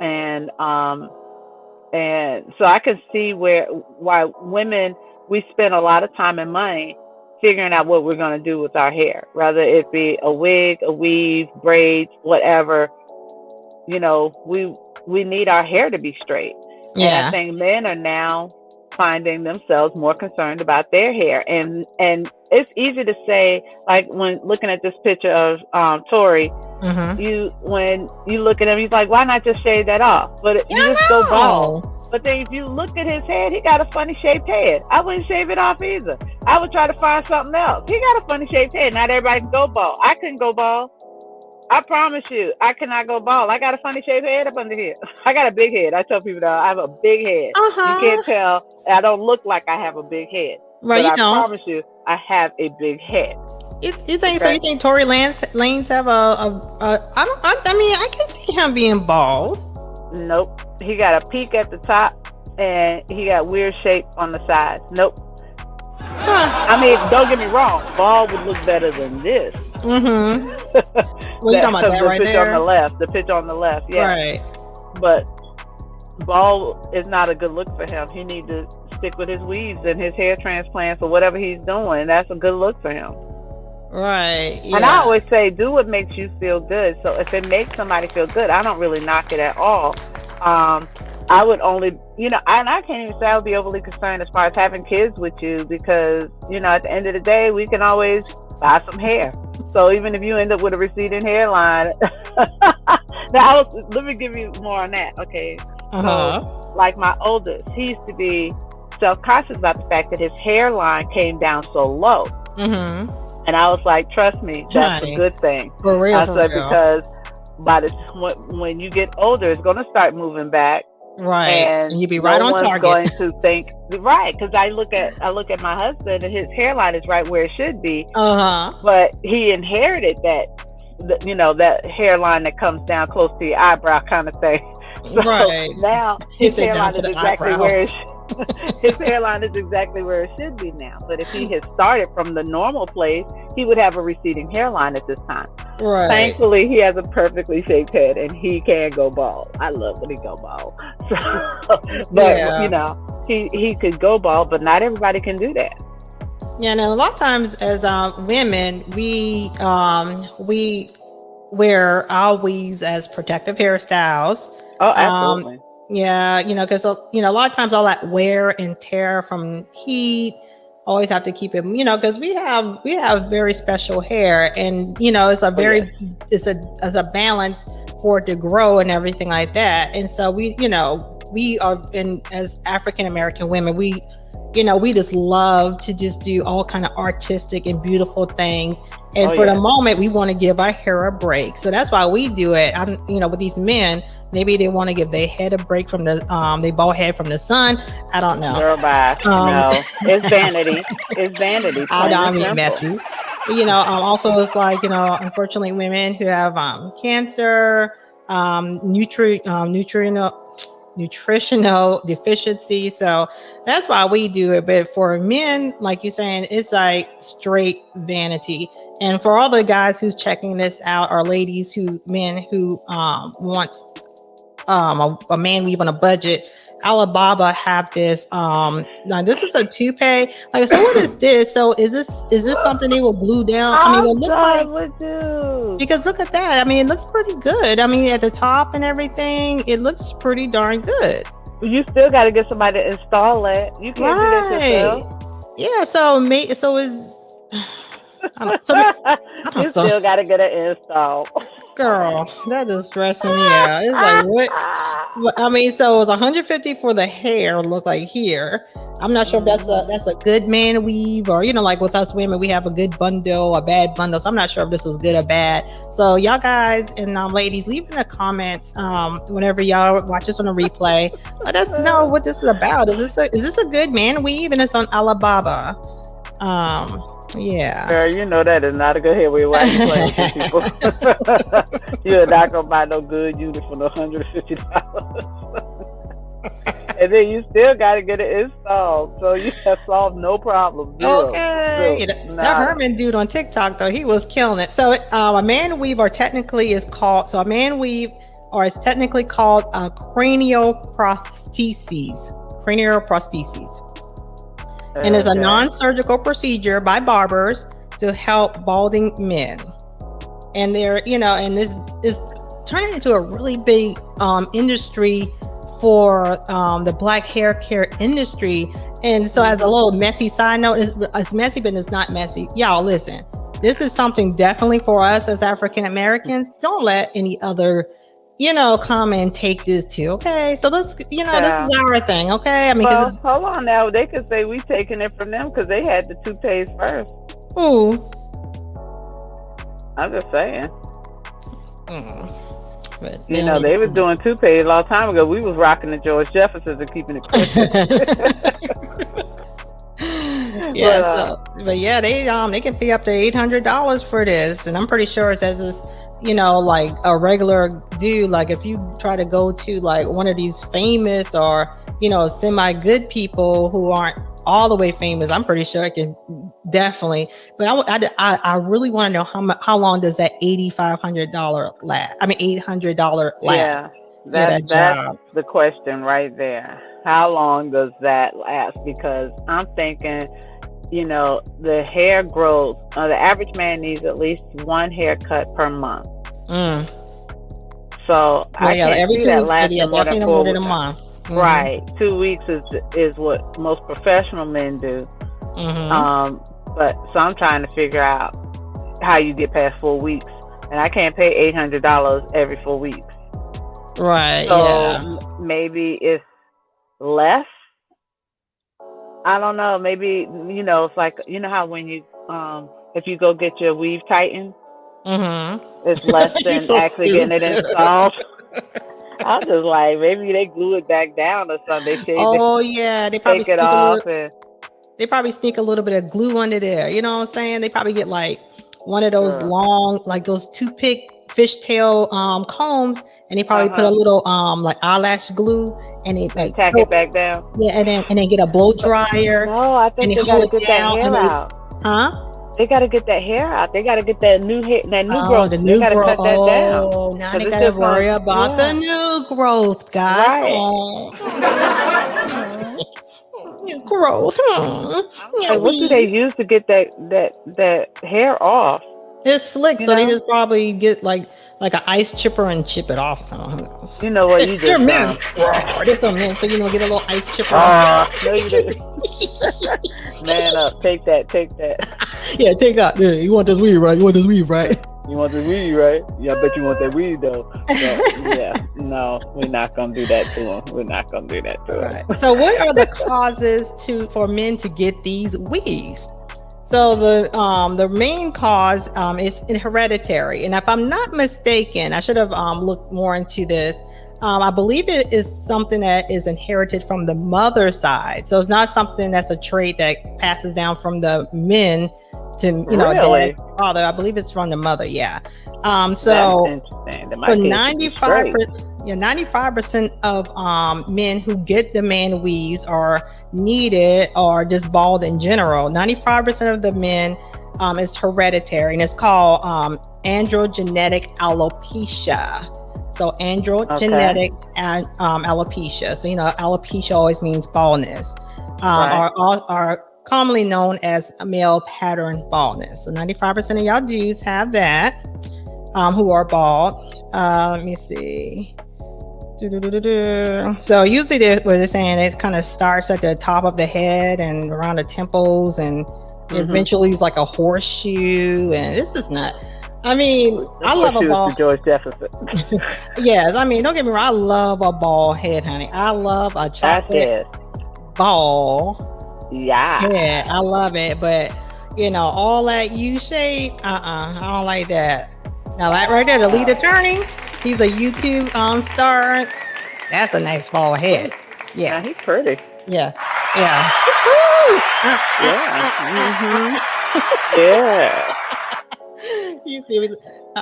and and so I can see why women, we spend a lot of time and money figuring out what we're going to do with our hair, whether it be a wig, a weave, braids, whatever. We need our hair to be straight. And I Yeah. think men are now finding themselves more concerned about their hair. And it's easy to say, like when looking at this picture of Tory, when you look at him, he's like, why not just shave that off? But you just go bald. But then if you look at his head, he got a funny shaped head. I wouldn't shave it off either. I would try to find something else. He got a funny shaped head. Not everybody can go bald. I couldn't go bald. I promise you, I cannot go bald. I got a funny shaped head up under here. I got a big head. I tell people that I have a big head. You can't tell. I don't look like I have a big head. Right, but I promise you, I have a big head. You think so? You think Tory Lanez have I can see him being bald. Nope. He got a peak at the top, and he got weird shape on the sides. Nope. I mean, don't get me wrong. Bald would look better than this. Well, you talking about that right there? The picture on the left. Yeah. Right. But bald is not a good look for him. He needs to stick with his weaves and his hair transplants or whatever he's doing. That's a good look for him. Right. Yeah. And I always say, do what makes you feel good. So if it makes somebody feel good, I don't really knock it at all. I would only, and I can't even say I would be overly concerned as far as having kids with you because, at the end of the day, we can always buy some hair. So even if you end up with a receding hairline, let me give you more on that. Okay. So, like my oldest, he used to be self-conscious about the fact that his hairline came down so low. And I was like, trust me, that's a good thing. For real, I said, because when you get older, it's going to start moving back. Right. And you be right on target. Going to think right, because I look at my husband and his hairline is right where it should be. But he inherited that hairline that comes down close to your eyebrow kind of thing. So right. Now his hairline is exactly where his hairline is exactly where it should be now. But if he had started from the normal place, he would have a receding hairline at this time. Right. Thankfully, he has a perfectly shaped head and he can go bald. I love when he go bald. But he could go bald, but not everybody can do that. Yeah, and a lot of times as women, we wear our weaves as protective hairstyles. Oh, absolutely. Because a lot of times all that wear and tear from heat, always have to keep it, because we have very special hair, and it's a very it's a balance for it to grow and everything like that. And so we are, as African American women, we just love to just do all kind of artistic and beautiful things. And the moment, we want to give our hair a break. So that's why we do it. With these men, maybe they want to give their head a break from the they bald head from the sun. I don't know. Girl, bye. No, it's vanity. It's vanity. I mean, messy. Also it's like, unfortunately, women who have cancer, nutritional deficiency. So that's why we do it. But for men, like you're saying, it's like straight vanity. And for all the guys who's checking this out, or men who want a man weave on a budget, Alibaba have this. Now this is a toupee. Like, so what is this? So is this something they will glue down? I mean, because look at that. I mean, it looks pretty good. I mean, at the top and everything, it looks pretty darn good. You still got to get somebody to install it. You can't do that yourself. Yeah. So is. You still got to get it installed. Girl, that is stressing me out. It's like, what? I mean, so it's $150 for the hair, look like here. I'm not sure if that's a good man weave, or like with us women, we have a good bundle, a bad bundle. So I'm not sure if this is good or bad. So y'all guys and ladies, leave in the comments whenever y'all watch this on a replay. Let us know what this is about. Is this a good man weave? And it's on Alibaba. Yeah. Girl, that is not a good hair weave. Why you playing with people? You're not gonna buy no good unit for no $150. And then you still got to get it installed, so you have solved no problem. Okay. That Herman dude on TikTok, though, he was killing it. So a man weave, or technically is called, so a man weave or it's technically called cranial prostheses. And it's a non-surgical procedure by barbers to help balding men. And they're, and this is turning into a really big industry for the black hair care industry. And so as a little messy side note, it's messy, but it's not messy. Y'all listen, this is something definitely for us as African Americans. Don't let any other come and take this too. Okay, so let's, this is our thing. Okay, I mean, well, hold on now. They could say we taking it from them because they had the toothpaste first. Ooh, I'm just saying. But they was doing toothpaste a long time ago. We was rocking the George Jeffersons and keeping it crisp. They can pay up to $800 for this, and I'm pretty sure it's as this. Like a regular dude, like if you try to go to like one of these famous or semi good people who aren't all the way famous, I'm pretty sure it can definitely. But I really want to know how long does that $800 last? I mean $800 last. Yeah, that's the question right there. How long does that last? Because I'm thinking, the hair growth, the average man needs at least one haircut per month. So I can't see that lasting more than 4 weeks. A month. Right. 2 weeks is what most professional men do. But so I'm trying to figure out how you get past 4 weeks. And I can't pay $800 every 4 weeks. Right. So maybe it's less. I don't know. Maybe, it's like, how when you, if you go get your weave tightened, it's less than actually getting it installed. I was just like, maybe they glue it back down or something. They probably take it off. They probably sneak a little bit of glue under there. You know what I'm saying? They probably get like one of those long, like those toothpick fishtail combs, and they probably put a little like eyelash glue, and they like tack it back down. Yeah, and then get a blow dryer. No, I think they gotta get that hair out. They gotta get that hair out. They gotta get that new hair, that new growth. The new growth. Cut that down. Now they gotta worry about the new growth, guys. Right. New growth. What do they use to get that hair off? It's slick, so they just probably get like an ice chipper and chip it off or something. Who knows? You know what you just mint. This a mint, so get a little ice chipper. No, you didn't. Man up, take that. Yeah, take that. Yeah, you want this weed, right? You want this weed, right? Yeah, I bet you want that weed though. So, no, we're not gonna do that to them. Right. So, what are the causes for men to get these weaves? So the main cause is hereditary, and if I'm not mistaken, I should have looked more into this. I believe it is something that is inherited from the mother's side. So it's not something that's a trait that passes down from the men to dad's father. I believe it's from the mother. Yeah. So for 95% of men who get the man weaves are needed or just bald in general. 95% of the men is hereditary, and it's called androgenetic alopecia. So androgenetic alopecia. So alopecia always means baldness. Are commonly known as male pattern baldness. So 95% of y'all dudes have that, who are bald. Let me see. So usually what they're saying, it kind of starts at the top of the head and around the temples, and eventually it's like a horseshoe, and this is not. I mean, I love a bald. George Jefferson. Yes, I mean, don't get me wrong. I love a bald head, honey. I love a chocolate ball. Yeah, I love it. But all that U shape, I don't like that. Now that right there, the lead attorney, he's a YouTube star. That's a nice bald head. Yeah, he's pretty. Yeah. Yeah.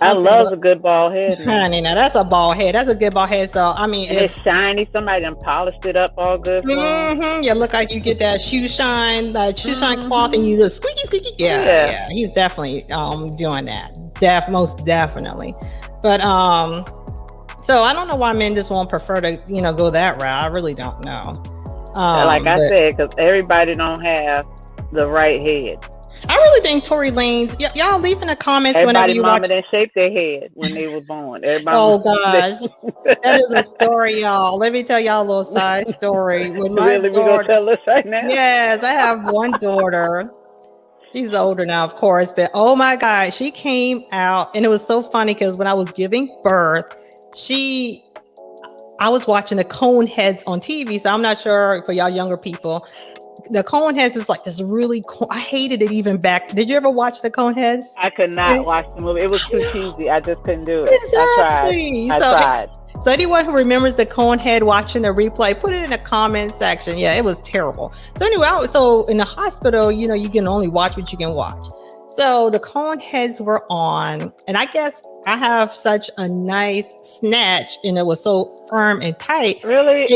I love a good bald head. Honey, now that's a bald head. That's a good bald head. So I mean, it's shiny. Somebody done polished it up all good. Yeah, look like you get that shoe shine cloth, and you just squeaky. Yeah. He's definitely doing that. Most definitely. But So I don't know why men just won't prefer to, go that route. I really don't know. Like I said, because everybody don't have the right head. I really think Tory Lanez. Y'all leave in the comments whenever you mama watch. didn't shape their head when they were born. Everybody. Oh gosh, that is a story, y'all. Let me tell y'all a little side story. When my really, we gonna tell us right now? Yes, I have one daughter. She's older now, of course, but oh my God, she came out, and it was so funny because when I was giving birth, I was watching the cone heads on TV, so I'm not sure for y'all younger people. The cone heads is like this really cool. I hated it even back. Did you ever watch the cone heads? I could not watch the movie. It was too cheesy. I just couldn't do it. Exactly. I tried. So anyone who remembers the cone head watching the replay, put it in the comment section. Yeah, it was terrible. So anyway, so in the hospital, you can only watch what you can watch. So the cone heads were on, and I guess I have such a nice snatch, and it was so firm and tight. Really?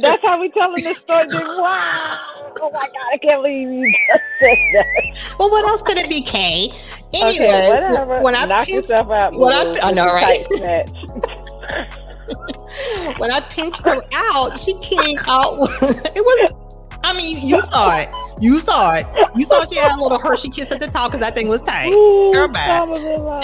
That's how we telling this story? Wow! Oh my God! I can't believe you just said that. Well, what else could it be, Kay? Anyway, okay, whatever. When I knock yourself out. I know, right? Tight when I pinched her out, she came out. It was. I mean, you saw it. You saw she had a little Hershey kiss at the top because that thing was tight. Girl, bad.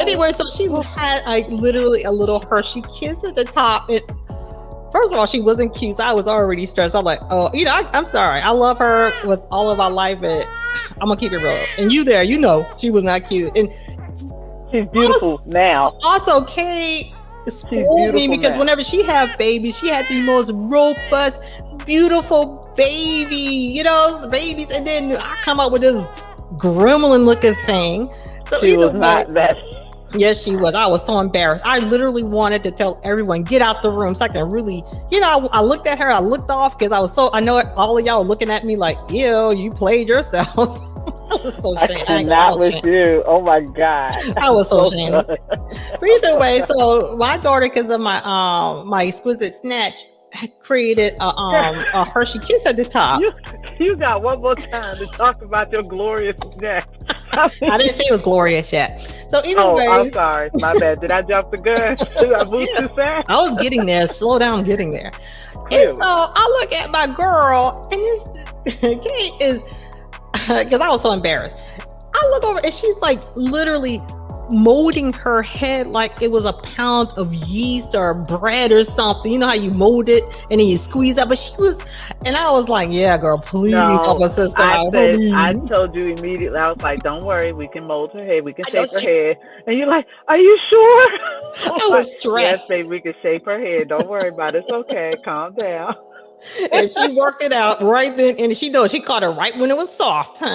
Anyway, so she had literally a little Hershey kiss at the top. First of all, she wasn't cute. So I was already stressed. I'm like, oh, I'm sorry. I love her with all of my life, but I'm gonna keep it real. And you there, she was not cute. And she's beautiful now. Also, Kay spoiled me because whenever she had babies, she had the most robust, beautiful babies, and then I come up with this gremlin looking thing. So she was not that. Yes, she was. I was so embarrassed. I literally wanted to tell everyone, get out the room so I can really, I looked at her, I looked off because I know all of y'all were looking at me like, ew, you played yourself. I was so ashamed. I not with you. Oh my God. I was so ashamed. But either way, so my daughter, because of my exquisite snatch, created a Hershey kiss at the top. You got one more time to talk about your glorious snatch. I didn't say it was glorious yet. So anyway, I'm sorry. My bad. Did I jump the gun? Did I move too fast? I was getting there. Slow down, getting there. And so I look at my girl, and this Kate is, because I was so embarrassed. I look over, and she's like literally molding her head like it was a pound of yeast or bread or something. You know how you mold it and then you squeeze up, but she was, and I was like, yeah, girl, please help us, sister. I told you immediately. I was like, don't worry, we can mold her head, we can shape her head. And you're like, are you sure? I was stressed. Yes, baby, we can shape her head. Don't worry about it. It's okay. Calm down. And she worked it out right then, and she caught it right when it was soft, huh?